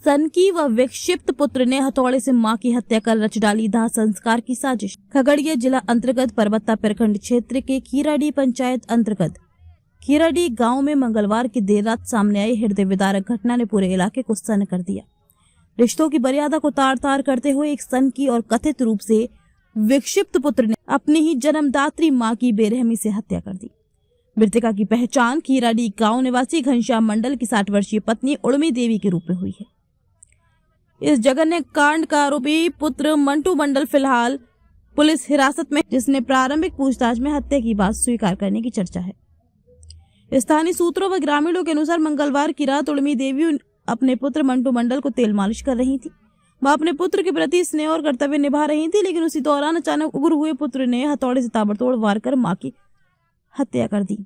सनकी व विक्षिप्त पुत्र ने हथौड़े से मां की हत्या कर रच डाली दाह संस्कार की साजिश। खगड़िया जिला अंतर्गत परबत्ता प्रखंड क्षेत्र के खीराडीह पंचायत अंतर्गत खीराडीह गांव में मंगलवार की देर रात सामने आई हृदय विदारक घटना ने पूरे इलाके को सन्न कर दिया। रिश्तों की मर्यादा को तार तार करते हुए एक सनकी और कथित रूप से विक्षिप्त पुत्र ने अपनी ही जन्मदात्री मां की बेरहमी से हत्या कर दी। मृतका की पहचान खीराडीह गांव निवासी घनश्याम मंडल की 60 वर्षीय पत्नी उर्मी देवी के रूप में हुई है। इस जघन्य कांड का आरोपी पुत्र मंटू मंडल फिलहाल पुलिस हिरासत में, जिसने प्रारंभिक पूछताछ में हत्या की बात स्वीकार करने की चर्चा है। स्थानीय सूत्रों व ग्रामीणों के अनुसार मंगलवार की रात उर्मी देवी अपने पुत्र मंटू मंडल को तेल मालिश कर रही थी। वह अपने पुत्र के प्रति स्नेह और कर्तव्य निभा रही थी, लेकिन उसी दौरान अचानक उग्र हुए पुत्र ने हथौड़े से ताबड़तोड़ वार कर मां की हत्या कर दी।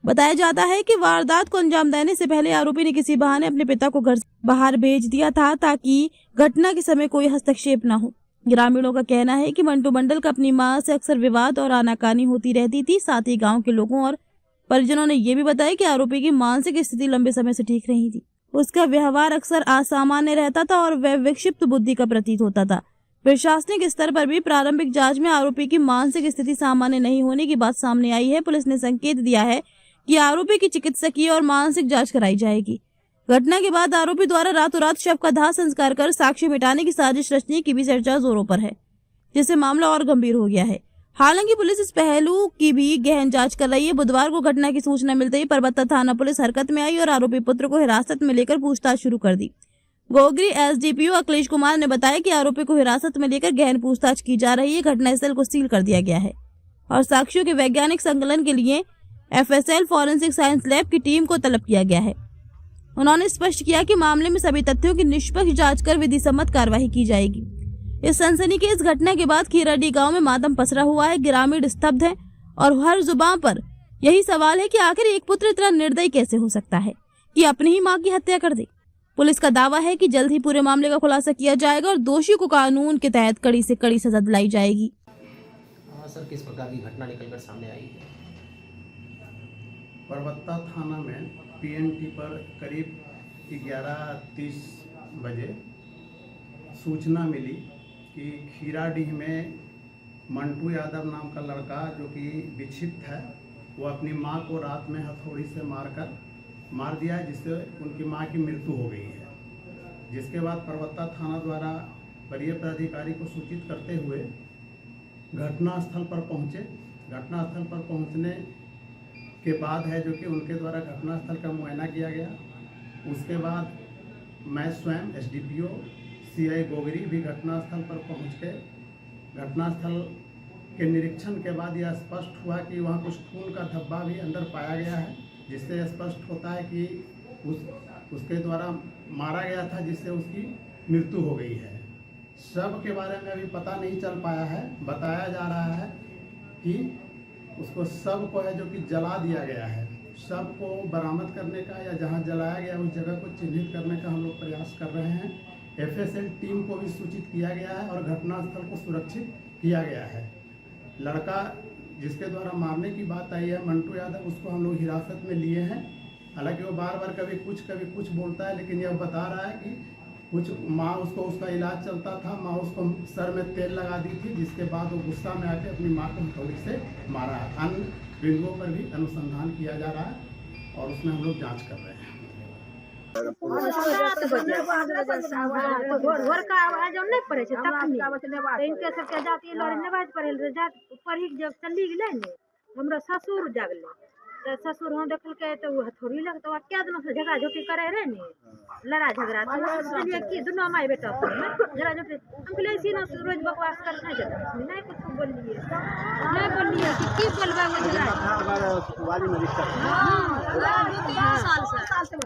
बताया जाता है कि वारदात को अंजाम देने से पहले आरोपी ने किसी बहाने अपने पिता को घर से बाहर भेज दिया था ताकि घटना के समय कोई हस्तक्षेप न हो। ग्रामीणों का कहना है कि मंटू मंडल का अपनी मां से अक्सर विवाद और आनाकानी होती रहती थी। साथ ही गांव के लोगों और परिजनों ने यह भी बताया कि आरोपी की मानसिक स्थिति लंबे समय से ठीक नहीं थी। उसका व्यवहार अक्सर असामान्य रहता था और वह विक्षिप्त बुद्धि का प्रतीत होता था। प्रशासनिक स्तर पर भी प्रारंभिक जांच में आरोपी की मानसिक स्थिति सामान्य नहीं होने की बात सामने आई है। पुलिस ने संकेत दिया है कि आरोपी की चिकित्सकीय और मानसिक जांच कराई जाएगी। घटना के बाद आरोपी द्वारा रातों रात शव का दाह संस्कार कर साक्ष्य मिटाने की साजिश रचने की भी चर्चा जोरों पर है, जिससे मामला और गंभीर हो गया है। हालांकि पुलिस इस पहलू की भी गहन जांच कर रही है। बुधवार को घटना की सूचना मिलते ही परबत्ता थाना पुलिस हरकत में आई और आरोपी पुत्र को हिरासत में लेकर पूछताछ शुरू कर दी। गोगरी एसडीपीओ अखिलेश कुमार ने बताया कि आरोपी को हिरासत में लेकर गहन पूछताछ की जा रही है। घटनास्थल को सील कर दिया गया है और साक्ष्यों के वैज्ञानिक संकलन के लिए FSL फॉरेंसिक साइंस लैब की टीम को तलब किया गया है। उन्होंने स्पष्ट किया कि मामले में सभी तथ्यों की निष्पक्ष जांच कर विधिसम्मत कार्रवाई की जाएगी। इस सनसनीखेज घटना के बाद खीराडीह गांव में मातम पसरा हुआ है। ग्रामीण स्तब्ध हैं और हर जुबान पर यही सवाल है कि आखिर एक पुत्र इतना निर्दयी कैसे हो सकता है कि अपनी ही मां की हत्या कर दे। पुलिस का दावा है कि जल्द ही पूरे मामले का खुलासा किया जाएगा और दोषी को कानून के तहत कड़ी से कड़ी सजा दिलाई जाएगी। सर, किस प्रकार की घटना निकलकर सामने आई? परबत्ता थाना में PNT पर करीब 11:30 बजे सूचना मिली कि खीराडीह में मंटू यादव नाम का लड़का जो कि विक्षिप्त है, वो अपनी मां को रात में हथौड़ी से मार दिया है, जिससे उनकी मां की मृत्यु हो गई है। जिसके बाद परबत्ता थाना द्वारा वरीय पदाधिकारी को सूचित करते हुए घटनास्थल पर पहुंचे। घटनास्थल पर पहुंचने के बाद है जो कि उनके द्वारा घटनास्थल का मुआयना किया गया। उसके बाद मैं स्वयं SDPO CI गोगरी भी घटनास्थल पर पहुंच के घटनास्थल के निरीक्षण के बाद यह स्पष्ट हुआ कि वहाँ कुछ खून का धब्बा भी अंदर पाया गया है, जिससे स्पष्ट होता है कि उसके द्वारा मारा गया था, जिससे उसकी मृत्यु हो गई है। शव के बारे में अभी पता नहीं चल पाया है। बताया जा रहा है कि उसको शव को है जो कि जला दिया गया है। शव को बरामद करने का या जहां जलाया गया उस जगह को चिन्हित करने का हम लोग प्रयास कर रहे हैं। FSL टीम को भी सूचित किया गया है और घटनास्थल को सुरक्षित किया गया है। लड़का जिसके द्वारा मारने की बात आई है, मंटू यादव, उसको हम लोग हिरासत में लिए हैं। हालांकि वो बार बार कभी कुछ बोलता है, लेकिन यह बता रहा है कि कुछ माँ उसका इलाज चलता था, माँ उसको सर में तेल लगा दी थी, जिसके बाद वो गुस्सा में आके अपनी माँ को हथौड़ी से मारा है। अन्य बिंदुओं पर भी अनुसंधान किया जा रहा है और उसमें हम लोग जांच कर रहे हैं। ससुर जागले तो ससुर हम देखल के तो हथौड़ी लग तो क्या दोनों से झगड़ा झोटी करे रहे ने, लड़ा झगड़ा तो इसलिए कि दोनों माई बेटा झगड़ा झोटी हम कहले इसी ना रोज बकवास कर नहीं कुछ बोलिए कि बोलबा वो झगड़ा वाली में दिक्कत हां साल से